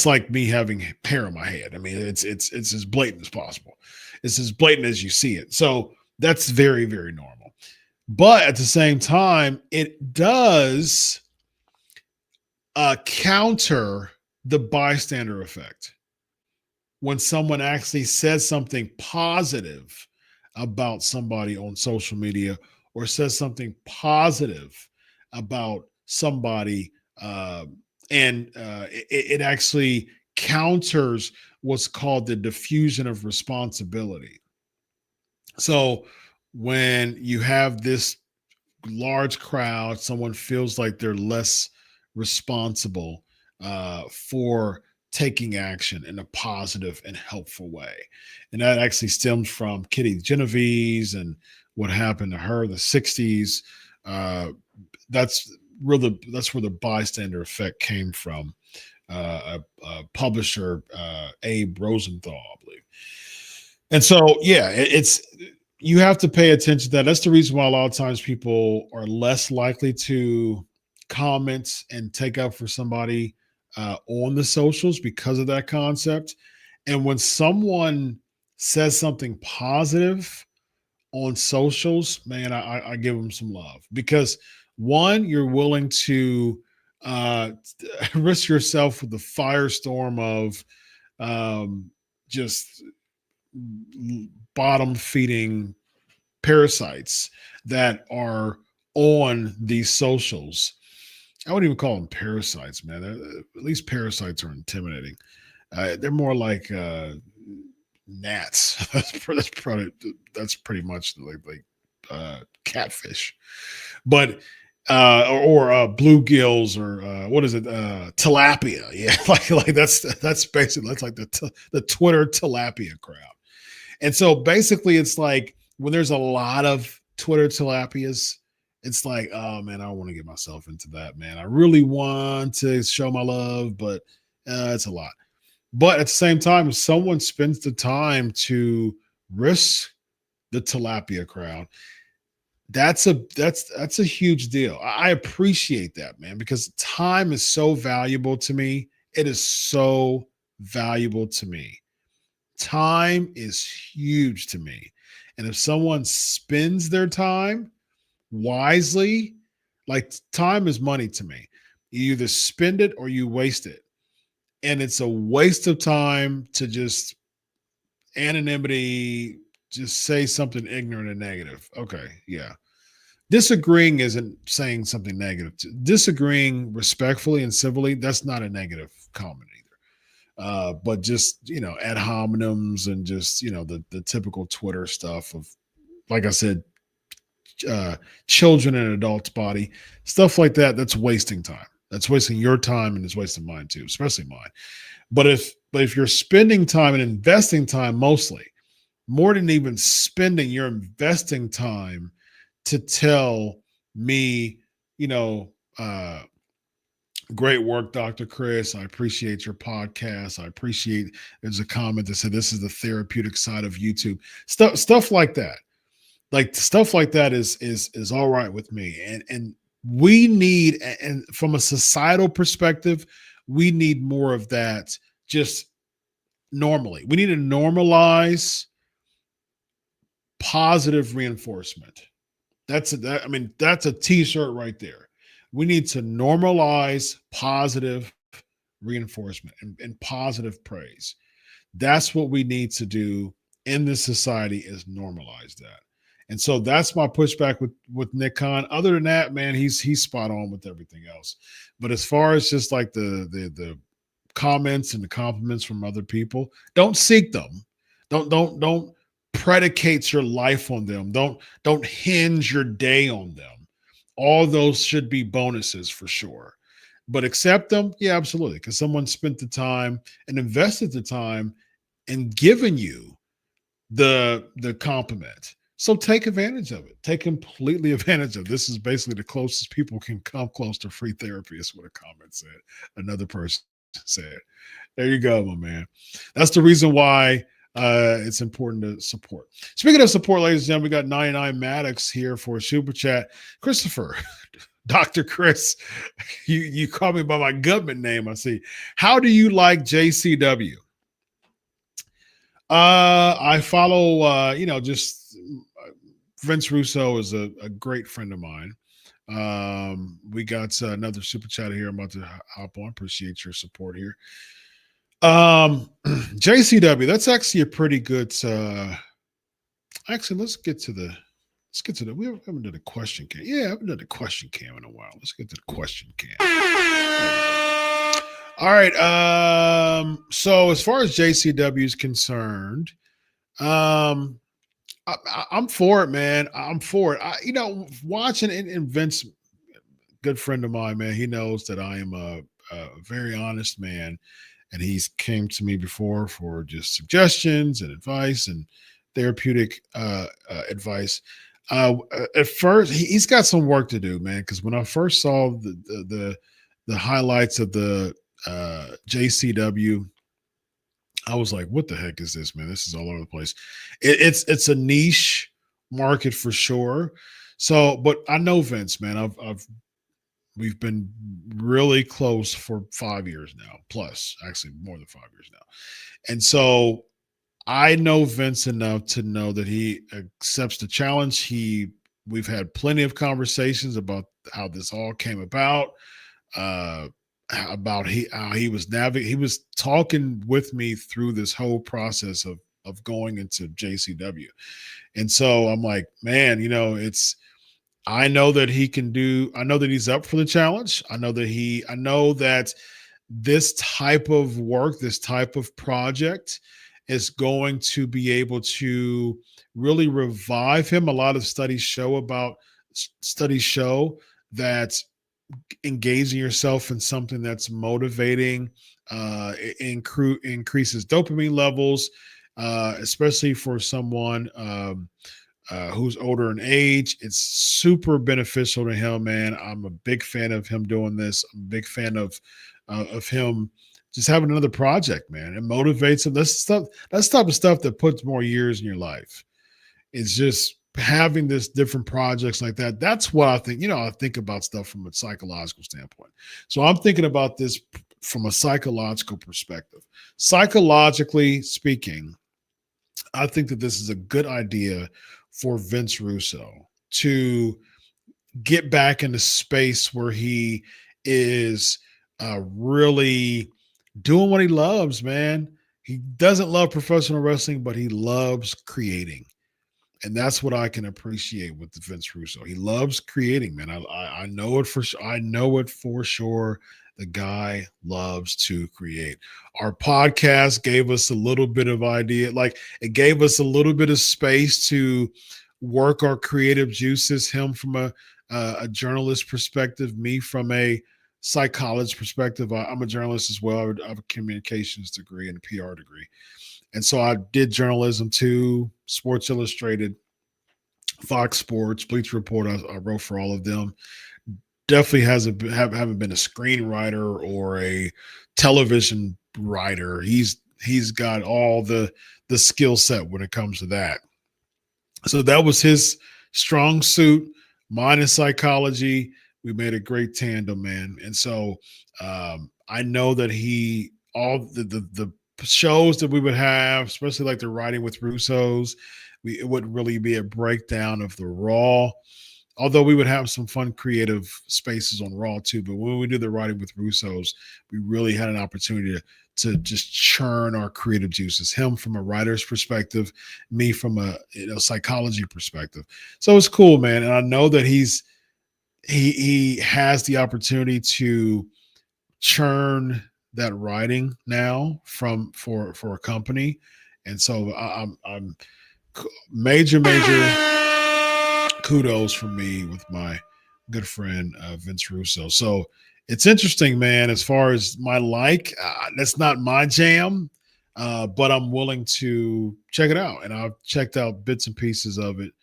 like me having hair on my head. I mean, it's as blatant as possible. It's as blatant as you see it. So that's very, very normal. But at the same time, it does counter the bystander effect. When someone actually says something positive about somebody on social media, or says something positive about somebody, and it actually counters what's called the diffusion of responsibility. So when you have this large crowd, someone feels like they're less responsible for taking action in a positive and helpful way. And that actually stems from Kitty Genovese and what happened to her in the 60s. That's where the bystander effect came from. A publisher, Abe Rosenthal, I believe. And so, yeah, it's you have to pay attention to that. That's the reason why a lot of times people are less likely to comment and take up for somebody on the socials because of that concept. And when someone says something positive on socials, man, I give them some love because one, you're willing to risk yourself with the firestorm of just bottom feeding parasites that are on these socials. I wouldn't even call them parasites, man. At least parasites are intimidating. They're more like gnats. That's pretty much like catfish, but or bluegills or what is it? Tilapia. Yeah, like that's basically that's like the Twitter tilapia crowd. And so basically, it's like when there's a lot of Twitter tilapias, it's like, oh man, I don't want to get myself into that, man. I really want to show my love, but it's a lot. But at the same time, if someone spends the time to risk the tilapia crowd, that's a huge deal. I appreciate that, man, because time is so valuable to me. It is so valuable to me. Time is huge to me. And if someone spends their time wisely, like time is money to me. You either spend it or you waste it. And it's a waste of time to just anonymity, just say something ignorant and negative. Okay, yeah. Disagreeing isn't saying something negative. Disagreeing respectfully and civilly, that's not a negative comment either. But just, ad hominems and just, the typical Twitter stuff of, like I said, children and adults body, stuff like that, that's wasting time. That's wasting your time and it's wasting mine too, especially mine. But if you're spending time and investing time mostly, more than even spending, you're investing time to tell me, great work, Dr. Chris. I appreciate your podcast. I appreciate there's a comment that said this is the therapeutic side of YouTube. Stuff like that. Like stuff like that is all right with me. And we need, and from a societal perspective, we need more of that just normally. We need to normalize positive reinforcement. That's a t-shirt right there. We need to normalize positive reinforcement and positive praise. That's what we need to do in this society is normalize that. And so that's my pushback with Nick Khan. Other than that, man, he's spot on with everything else. But as far as just like the comments and the compliments from other people, don't seek them. Don't predicate your life on them. Don't hinge your day on them. All those should be bonuses for sure. But accept them, yeah, absolutely. Because someone spent the time and invested the time and given you the compliment. So take advantage of it. Take completely advantage of it. This is basically the closest people can come close to free therapy is what a comment said. Another person said. There you go, my man. That's the reason why it's important to support. Speaking of support, ladies and gentlemen, we got 99 Maddox here for a super chat. Christopher, Dr. Chris, you call me by my government name, I see. How do you like JCW? I follow, just Vince Russo is a great friend of mine. We got another super chat here. I'm about to hop on. Appreciate your support here. JCW, that's actually a pretty good. Actually, let's get to the. We haven't done a question cam. Yeah, I haven't done a question cam in a while. Let's get to the question cam. All right. So as far as JCW is concerned, I'm for it, man. I'm for it. Watching and Vince, good friend of mine, man. He knows that I am a very honest man, and he's came to me before for just suggestions and advice and therapeutic advice. At first, he's got some work to do, man. Because when I first saw the highlights of the JCW, I was like, "What the heck is this, man? This is all over the place." It's a niche market for sure. So, but I know Vince, man. We've been really close for 5 years now, plus actually more than 5 years now, and so I know Vince enough to know that he accepts the challenge. We've had plenty of conversations about how this all came about. About how he was navigating. He was talking with me through this whole process of going into JCW, and so I'm like, man, I know that he can do. I know that he's up for the challenge. I know that this type of work, this type of project, is going to be able to really revive him. A lot of studies show that engaging yourself in something that's motivating increases dopamine levels, especially for someone who's older in age. It's super beneficial to him, man. I'm a big fan of him doing this. I'm a big fan of him just having another project, man. It motivates him. That's type of stuff that puts more years in your life. It's just having this different projects like that. That's what I think. I think about stuff from a psychological standpoint. So I'm thinking about this from a psychological perspective. Psychologically speaking, I think that this is a good idea for Vince Russo to get back into space where he is really doing what he loves, man. He doesn't love professional wrestling, but he loves creating. And that's what I can appreciate with Vince Russo. He loves creating, man. I know it for sure. I know it for sure. The guy loves to create. Our podcast gave us a little bit of idea. Like, it gave us a little bit of space to work our creative juices. Him from a journalist perspective, me from a psychologist perspective. I'm a journalist as well. I have a communications degree and a PR degree. And so I did journalism too, Sports Illustrated, Fox Sports, Bleacher Report. I wrote for all of them. Definitely haven't been a screenwriter or a television writer. He's got all the skill set when it comes to that. So that was his strong suit. Mine is psychology. We made a great tandem, man. And so I know that all the shows that we would have, especially like the Writing with Russos, it wouldn't really be a breakdown of the Raw, although we would have some fun creative spaces on Raw too. But when we do the Writing with Russos, we really had an opportunity to just churn our creative juices. Him from a writer's perspective, me from a psychology perspective. So it's cool, man. And I know that he has the opportunity to churn that writing now for a company. And so I'm major kudos from me with my good friend Vince Russo. So it's interesting, man. As far as that's not my jam, but I'm willing to check it out. And I've checked out bits and pieces of it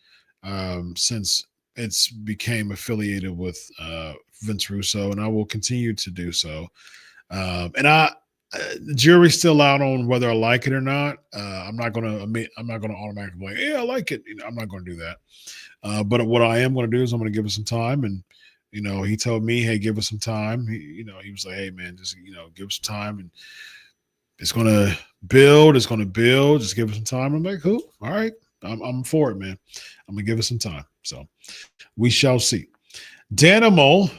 since it's became affiliated with Vince Russo, and I will continue to do so. And the jury's still out on whether I like it or not. I'm not going to automatically be like, yeah, I like it. I'm not going to do that. But what I am going to do is I'm going to give it some time. And, he told me, hey, give us some time. He was like, hey, man, just, give us some time. And it's going to build. It's going to build. Just give us some time. I'm like, cool. All right. I'm for it, man. I'm going to give it some time. So we shall see. Danimal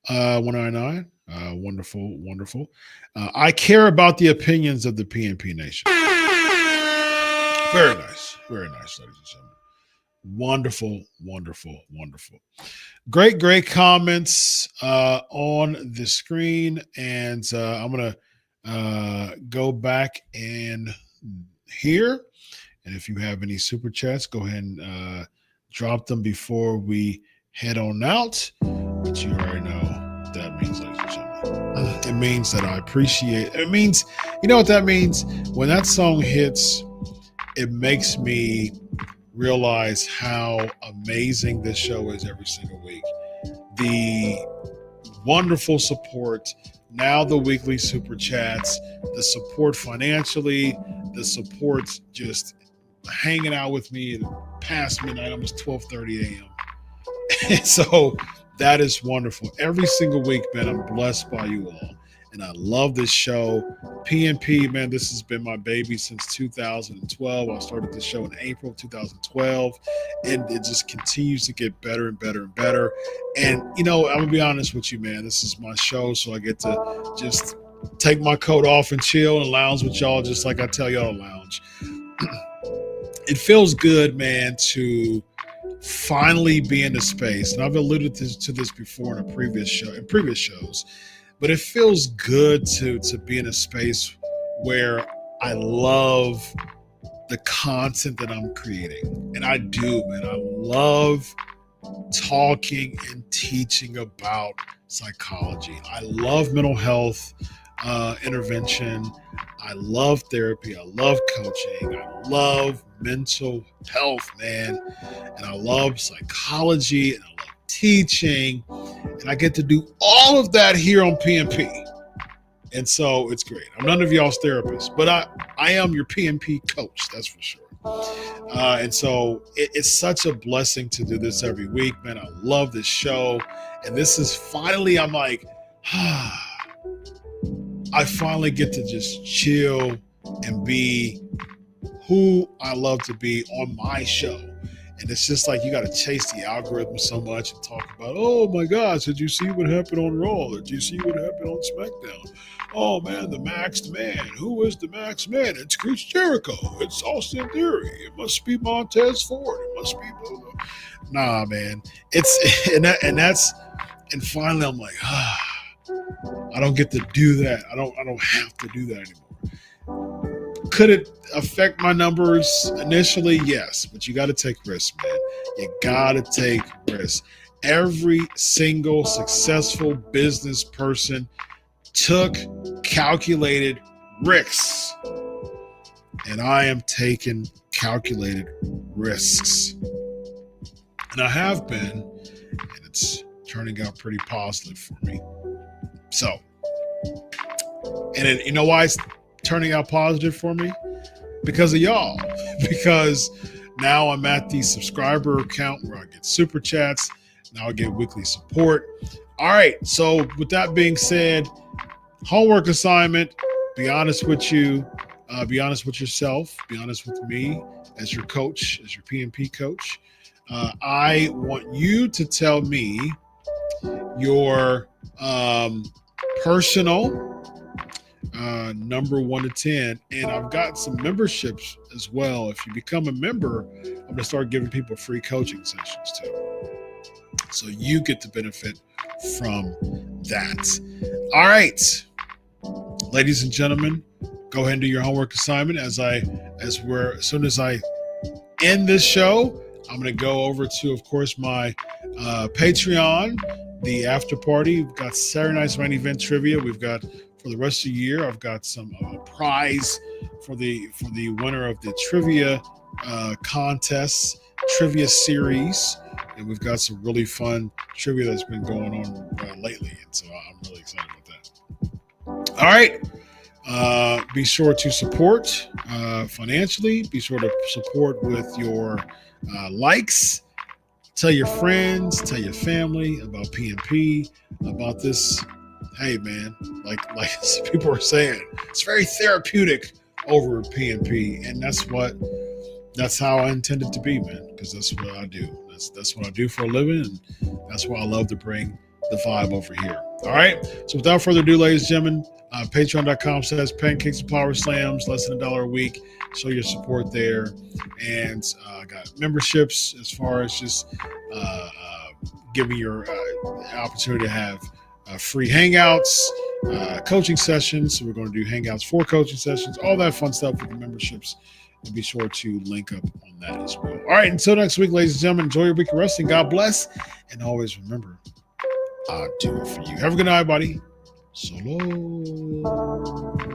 199. Wonderful. I care about the opinions of the PNP Nation. Very nice, ladies and gentlemen. Wonderful. Great comments on the screen. And I'm going to go back and hear. And if you have any super chats, go ahead and drop them before we head on out. But you already know what that means, ladies and gentlemen. It means that I appreciate it. Means, you know what that means? When that song hits, it makes me realize how amazing this show is every single week. The wonderful support, now the weekly super chats, the support financially, the support just hanging out with me past midnight, almost 12:30 a.m. And so that is wonderful. Every single week, man, I'm blessed by you all. And I love this show. PNP, man, this has been my baby since 2012. I started this show in April of 2012, and it just continues to get better and better and better. And, you know, I'm going to be honest with you, man. This is my show, so I get to just take my coat off and chill and lounge with y'all just like I tell y'all to lounge. It feels good, man, to finally be in a space, and I've alluded to this before in previous shows, but it feels good to be in a space where I love the content that I'm creating. And I do, man. I love talking and teaching about psychology. I love mental health intervention. I love therapy. I love coaching. I love mental health, man. And I love psychology, and I love teaching. And I get to do all of that here on PNP. And so it's great. I'm none of y'all's therapist, but I am your PNP coach, that's for sure. And so it's such a blessing to do this every week, man. I love this show. And this is finally, I'm like, I finally get to just chill and be who I love to be on my show. And it's just like, you got to chase the algorithm so much and talk about, oh my gosh, did you see what happened on Raw? Did you see what happened on SmackDown? Oh man, the maxed man. Who is the maxed man? It's Chris Jericho. It's Austin Theory. It must be Montez Ford. It must be blah, blah. Nah, man. And finally I'm like, I don't get to do that. I don't have to do that anymore. Could it affect my numbers initially? Yes, but you got to take risks, man. You got to take risks. Every single successful business person took calculated risks, and I am taking calculated risks, and I have been, and it's turning out pretty positive for me. So, and you know why it's turning out positive for me? Because of y'all. Because now I'm at the subscriber count where I get super chats. Now I get weekly support. All right. So with that being said, homework assignment, be honest with you. Be honest with yourself. Be honest with me as your coach, as your PNP coach. I want you to tell me your personal number 1 to 10, and I've got some memberships as well. If you become a member, I'm going to start giving people free coaching sessions too, so you get to benefit from that. All right, ladies and gentlemen, go ahead and do your homework assignment. As soon as I end this show, I'm going to go over to, of course, my Patreon, the after party. We've got Saturday night's main event trivia. We've got, for the rest of the year, I've got some prize for the winner of the trivia contests, trivia series, and we've got some really fun trivia that's been going on lately, and so I'm really excited about that. All right, be sure to support financially. Be sure to support with your likes. Tell your friends, tell your family about PNP, about this. Hey man, like some people are saying, it's very therapeutic over PNP, and that's how I intend it to be, man, because that's what I do. That's what I do for a living, and that's why I love to bring the vibe over here. All right, so without further ado, ladies and gentlemen, patreon.com/pancakes and power slams, less than $1 a week. Show your support there, and I got memberships as far as just giving your opportunity to have free hangouts, coaching sessions. So we're going to do hangouts for coaching sessions, all that fun stuff with the memberships. And be sure to link up on that as well. All right, until next week, ladies and gentlemen, enjoy your week of wrestling. God bless. And always remember, I'll do it for you. Have a good night, buddy. So long.